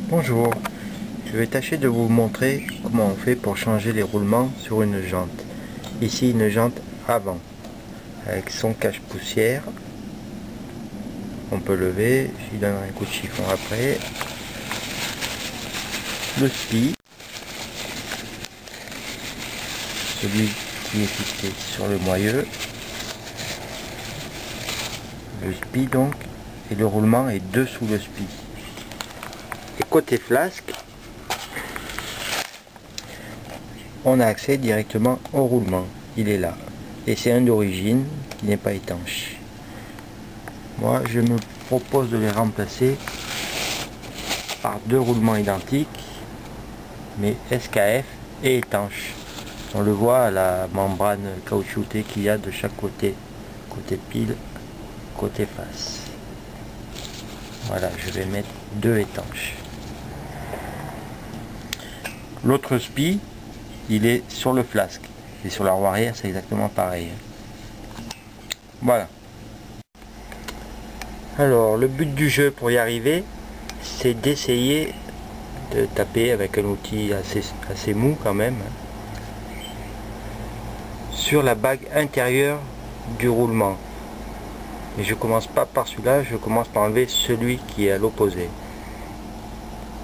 Bonjour, je vais tâcher de vous montrer comment on fait pour changer les roulements sur une jante. Ici une jante avant, avec son cache-poussière. On peut lever, j'y donnerai un coup de chiffon après. Le spi, celui qui est fixé sur le moyeu. Le spi donc, et le roulement est dessous le spi. Et côté flasque, on a accès directement au roulement. Il est là. Et c'est un d'origine qui n'est pas étanche. Moi, je me propose de les remplacer par deux roulements identiques, mais SKF et étanches. On le voit à la membrane caoutchoutée qu'il y a de chaque côté. Côté pile, côté face. Voilà, je vais mettre deux étanches. L'autre spi, il est sur le flasque. Et sur la roue arrière, c'est exactement pareil. Voilà. Alors, le but du jeu pour y arriver, c'est d'essayer de taper avec un outil assez mou quand même, sur la bague intérieure du roulement. Et je commence pas par celui-là, je commence par enlever celui qui est à l'opposé.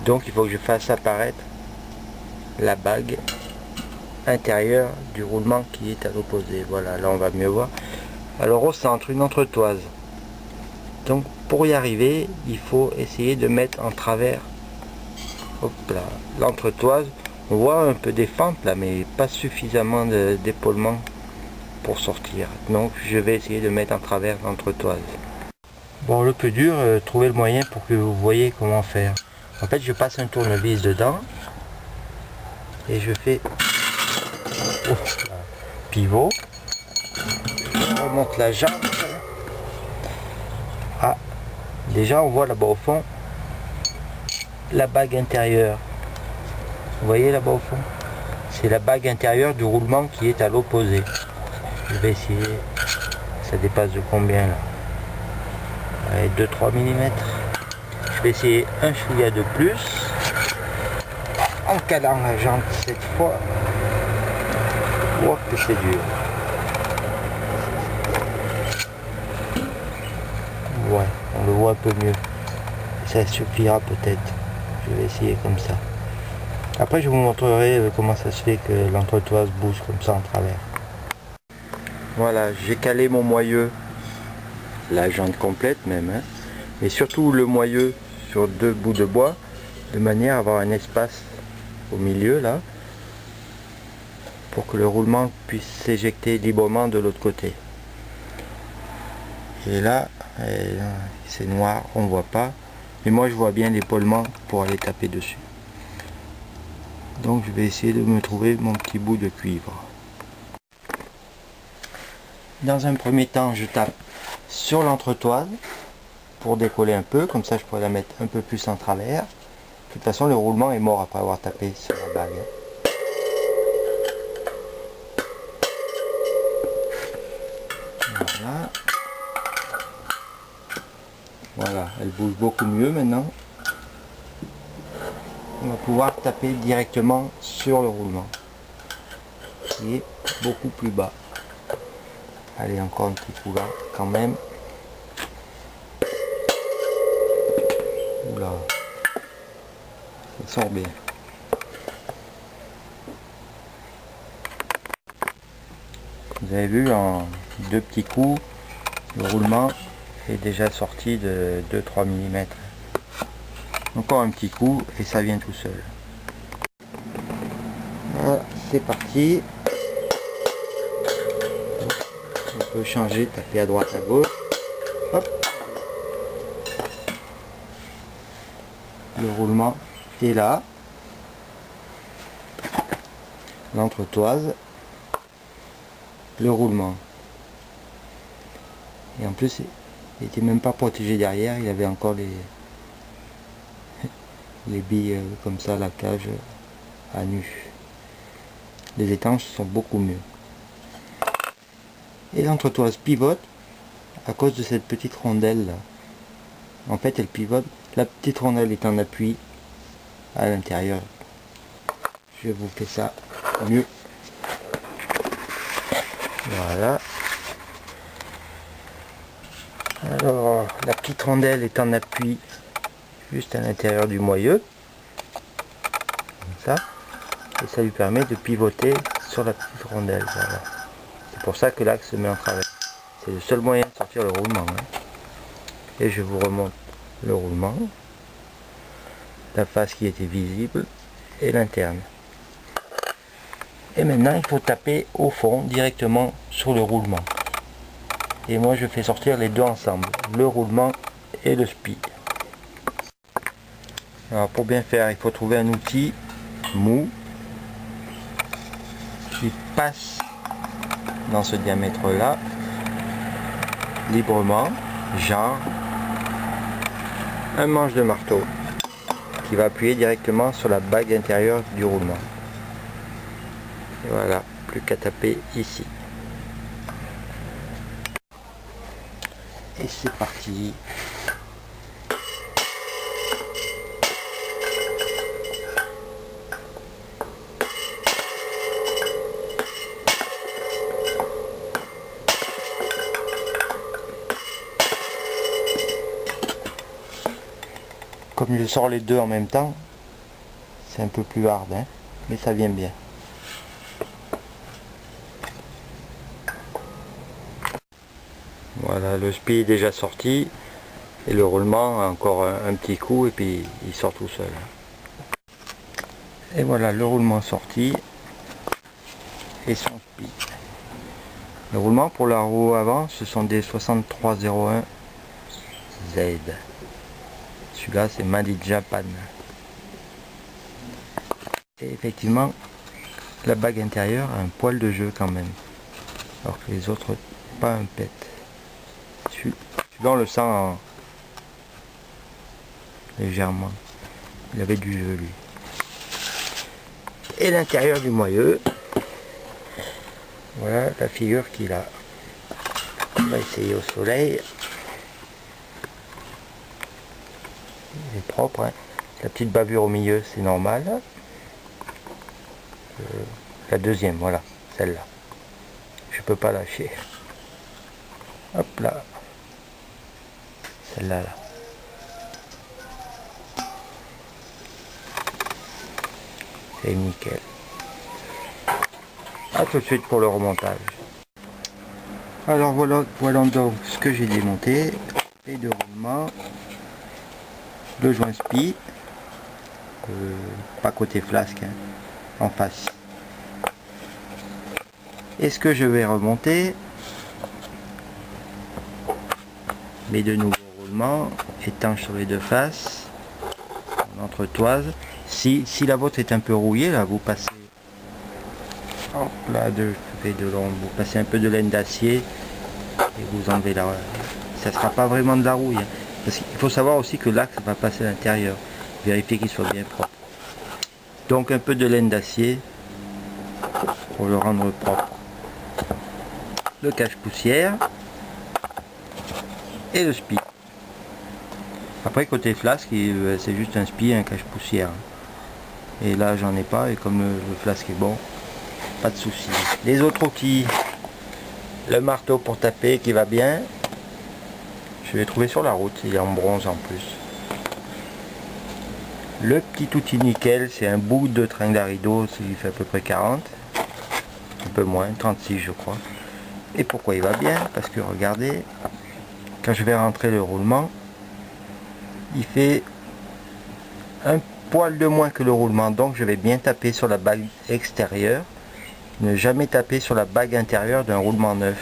Donc il faut que je fasse apparaître la bague intérieure du roulement qui est à l'opposé. Voilà, là on va mieux voir. Alors au centre, une entretoise. Donc pour y arriver, il faut essayer de mettre en travers l'entretoise. On voit un peu des fentes là, mais pas suffisamment d'épaulement pour sortir. Donc je vais essayer de mettre en travers l'entretoise. Bon, le plus dur, trouver le moyen pour que vous voyez comment faire. En fait, je passe un tournevis dedans et je fais pivot. Je remonte la jambe. Ah, déjà on voit là-bas au fond la bague intérieure. Vous voyez là-bas au fond? C'est la bague intérieure du roulement qui est à l'opposé. Je vais essayer. Ça dépasse de combien là? 2-3 mm. Je vais essayer un chouïa de plus en calant la jante cette fois. Oh que c'est dur. Ouais, on le voit un peu mieux. Ça suffira peut-être. Je vais essayer comme ça. Après je vous montrerai comment ça se fait que l'entretoise bouge comme ça en travers. Voilà, j'ai calé mon moyeu, la jante complète même, hein, mais surtout le moyeu sur deux bouts de bois, de manière à avoir un espace au milieu là, pour que le roulement puisse s'éjecter librement de l'autre côté. Et là, c'est noir, on ne voit pas, mais moi je vois bien l'épaulement pour aller taper dessus. Donc je vais essayer de me trouver mon petit bout de cuivre. Dans un premier temps, je tape sur l'entretoise pour décoller un peu, comme ça je pourrais la mettre un peu plus en travers. De toute façon, le roulement est mort après avoir tapé sur la bague. Voilà. Voilà, elle bouge beaucoup mieux maintenant. On va pouvoir taper directement sur le roulement, qui est beaucoup plus bas. Allez, encore un petit coup là, quand même. Oula, ça sort bien. Vous avez vu, en deux petits coups, le roulement est déjà sorti de 2-3 mm. Encore un petit coup et ça vient tout seul. Voilà, c'est parti. On peut changer, taper à droite, à gauche. Hop. Le roulement est là. L'entretoise. Le roulement. Et en plus, il n'était même pas protégé derrière. Il avait encore les billes comme ça, la cage à nu. Les étanches sont beaucoup mieux. Et l'entretoise pivote à cause de cette petite rondelle là. En fait elle pivote, la petite rondelle est en appui à l'intérieur. Je vous fais ça mieux. Voilà. Alors, la petite rondelle est en appui juste à l'intérieur du moyeu. Comme ça. Et ça lui permet de pivoter sur la petite rondelle. Voilà. C'est pour ça que l'axe se met en travers. C'est le seul moyen de sortir le roulement. Et je vous remonte le roulement. La face qui était visible et l'interne. Et maintenant il faut taper au fond directement sur le roulement. Et moi je fais sortir les deux ensemble, le roulement et le spi. Alors pour bien faire, il faut trouver un outil mou qui passe dans ce diamètre là librement, genre un manche de marteau qui va appuyer directement sur la bague intérieure du roulement. Et voilà, plus qu'à taper ici. Et c'est parti. Comme je sors les deux en même temps, c'est un peu plus hard, hein, mais ça vient bien. Voilà, le spi est déjà sorti et le roulement a encore un petit coup et puis il sort tout seul. Et voilà le roulement sorti et son spi. Le roulement pour la roue avant, ce sont des 6301 Z. Celui-là c'est Made in Japan. Et effectivement, la bague intérieure a un poil de jeu quand même, alors que les autres pas un pet. Celui-là on le sent légèrement, il avait du jeu lui. Et l'intérieur du moyeu, voilà la figure qu'il a. On va essayer au soleil. Il est propre, hein. La petite bavure au milieu c'est normal. La deuxième, voilà, celle-là. Je peux pas lâcher. Hop là. Celle-là, là. C'est nickel. A tout de suite pour le remontage. Alors voilà donc ce que j'ai démonté. Les deux roulements. Le joint spi. Pas côté flasque, hein, en face. Et ce que je vais remonter, mes deux nouveaux roulements étanches sur les deux faces, en entretoise. Si la vôtre est un peu rouillée, là vous passez, hop là, de long, vous passez un peu de laine d'acier et vous enlevez la, ça sera pas vraiment de la rouille, hein, parce qu'il faut savoir aussi que l'axe va passer à l'intérieur, vérifier qu'il soit bien propre. Donc un peu de laine d'acier pour le rendre propre. Le cache-poussière et le spi. Après côté flasque, c'est juste un spi et un cache-poussière. Et là j'en ai pas, et comme le flasque est bon, pas de souci. Les autres outils, le marteau pour taper qui va bien, je l'ai trouvé sur la route, il est en bronze en plus. Le petit outil nickel, c'est un bout de tringle à rideau, il fait à peu près 40, un peu moins, 36 je crois. Et pourquoi il va bien? Parce que regardez, quand je vais rentrer le roulement, il fait un poil de moins que le roulement, donc je vais bien taper sur la bague extérieure, ne jamais taper sur la bague intérieure d'un roulement neuf.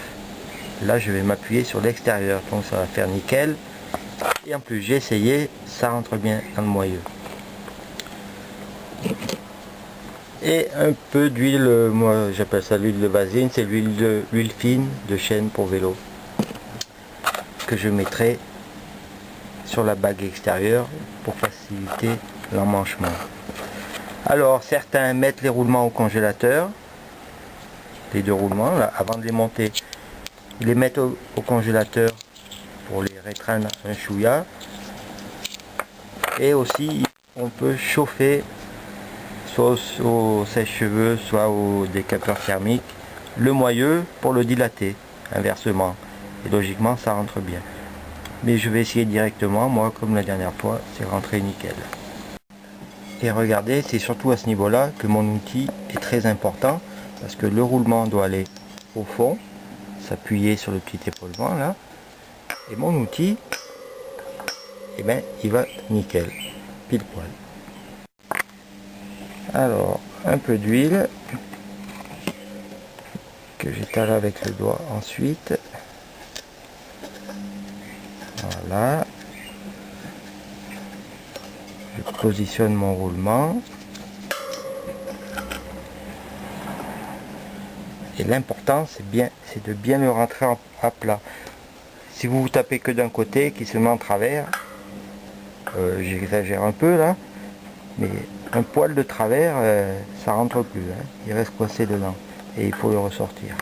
Là je vais m'appuyer sur l'extérieur, donc ça va faire nickel. Et en plus j'ai essayé, ça rentre bien dans le moyeu. Et un peu d'huile, moi j'appelle ça l'huile de vaseline, c'est l'huile fine de chêne pour vélo, que je mettrai sur la bague extérieure pour faciliter l'emmanchement. Alors certains mettent les roulements au congélateur, les deux roulements là, avant de les monter, ils les mettent au congélateur pour les rétreindre un chouïa, et aussi On peut chauffer soit au sèche-cheveux, soit au décapeur thermique, le moyeu pour le dilater, inversement. Et logiquement, ça rentre bien. Mais je vais essayer directement, moi, comme la dernière fois, c'est rentré nickel. Et regardez, c'est surtout à ce niveau-là que mon outil est très important, parce que le roulement doit aller au fond, s'appuyer sur le petit épaulement là, et mon outil, eh ben, il va nickel, pile poil. Alors, un peu d'huile que j'étale avec le doigt ensuite. Voilà. Je positionne mon roulement. Et l'important, c'est de bien le rentrer à plat. Si vous vous tapez que d'un côté, qui se met en travers, j'exagère un peu là, mais un poil de travers, ça rentre plus, hein. Il reste coincé dedans et il faut le ressortir.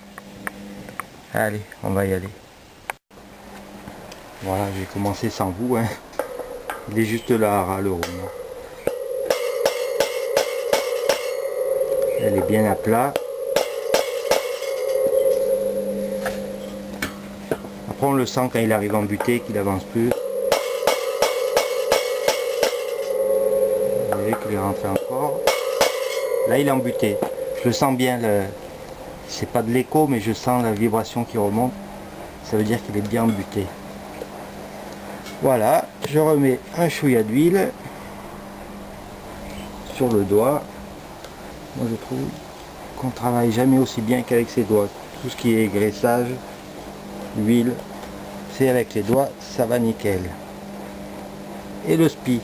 Allez, on va y aller. Voilà, j'ai commencé sans vous, hein. Il est juste là, le roulement. Elle est bien à plat. Après on le sent quand il arrive en butée, qu'il avance plus. Vous voyez qu'il est rentré encore. Là il est en butée. Je le sens bien, c'est pas de l'écho, mais je sens la vibration qui remonte. Ça veut dire qu'il est bien en butée. Voilà, je remets un chouïa d'huile sur le doigt. Moi je trouve qu'on travaille jamais aussi bien qu'avec ses doigts. Tout ce qui est graissage, huile, c'est avec les doigts, ça va nickel. Et le spi.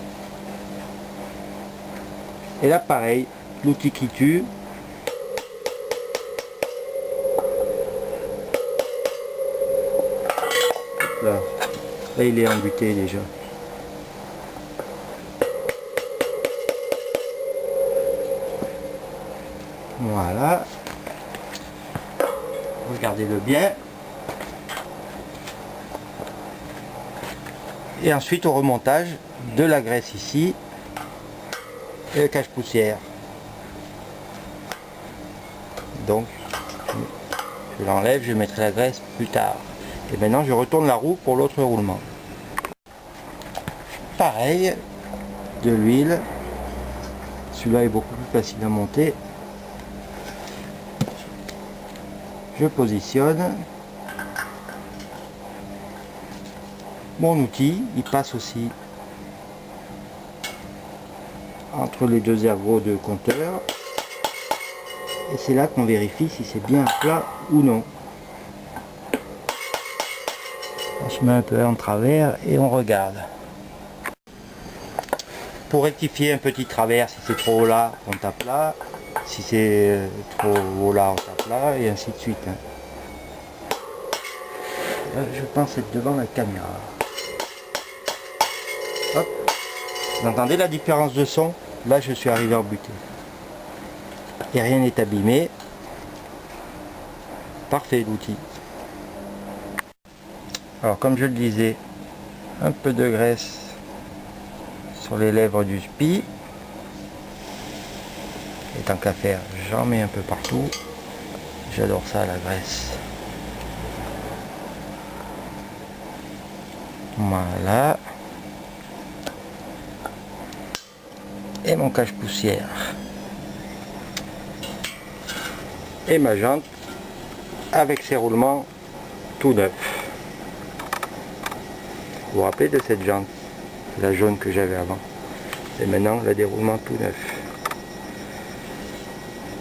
Et là pareil, l'outil qui tue. Là, là il est embuté déjà. Voilà. Regardez-le bien. Et ensuite au remontage de la graisse ici et le cache-poussière. Donc je l'enlève, je mettrai la graisse plus tard. Et maintenant je retourne la roue pour l'autre roulement. Pareil, de l'huile. Celui-là est beaucoup plus facile à monter. Je positionne. Mon outil, il passe aussi entre les deux ergots de compteur. Et c'est là qu'on vérifie si c'est bien plat ou non. On se met un peu en travers et on regarde. Pour rectifier un petit travers, si c'est trop haut là, on tape là. Si c'est trop haut là, on tape là, et ainsi de suite. Je pense être devant la caméra. Hop. Vous entendez la différence de son? Là, je suis arrivé en butée. Et rien n'est abîmé. Parfait l'outil. Alors, comme je le disais, un peu de graisse sur les lèvres du spi. Et tant qu'à faire, j'en mets un peu partout. J'adore ça, la graisse. Voilà. Et mon cache-poussière. Et ma jante avec ses roulements tout neufs. Vous vous rappelez de cette jante? La jaune que j'avais avant. Et maintenant, le déroulement tout neuf.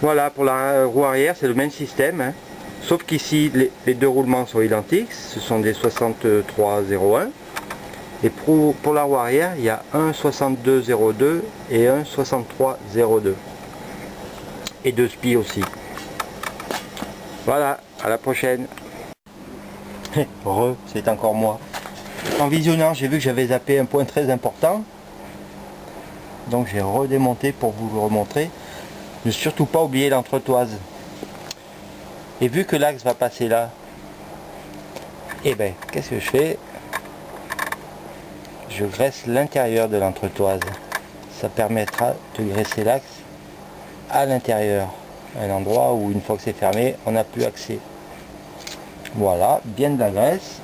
Voilà, pour la roue arrière, c'est le même système. Hein. Sauf qu'ici, les deux roulements sont identiques. Ce sont des 63,01. Et pour la roue arrière, il y a un 62,02 et un 63,02. Et deux spies aussi. Voilà, à la prochaine. C'est encore moi. En visionnant, j'ai vu que j'avais zappé un point très important. Donc j'ai redémonté pour vous le remontrer. Ne surtout pas oublier l'entretoise. Et vu que l'axe va passer là, et ben, qu'est-ce que je fais? Je graisse l'intérieur de l'entretoise. ça permettra de graisser l'axe à l'intérieur, un endroit où une fois que c'est fermé, on n'a plus accès. Voilà, bien de la graisse.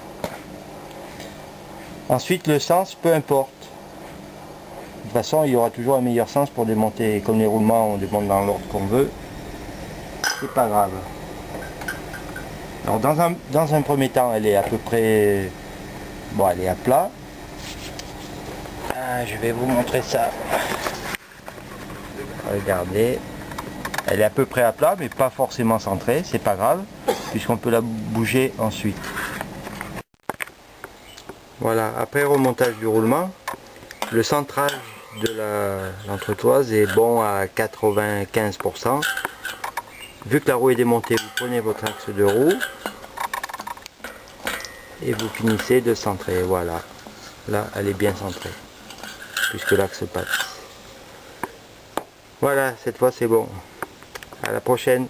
Ensuite le sens, peu importe. De toute façon, il y aura toujours un meilleur sens pour démonter. Comme les roulements, on démonte dans l'ordre qu'on veut. C'est pas grave. Alors dans un premier temps, elle est à peu près... Bon, elle est à plat. Je vais vous montrer ça. Regardez. Elle est à peu près à plat, mais pas forcément centrée. C'est pas grave, puisqu'on peut la bouger ensuite. Voilà, après remontage du roulement, le centrage de l'entretoise est bon à 95%. Vu que la roue est démontée, vous prenez votre axe de roue et vous finissez de centrer. Voilà, là elle est bien centrée, puisque l'axe passe. Voilà, cette fois c'est bon. À la prochaine.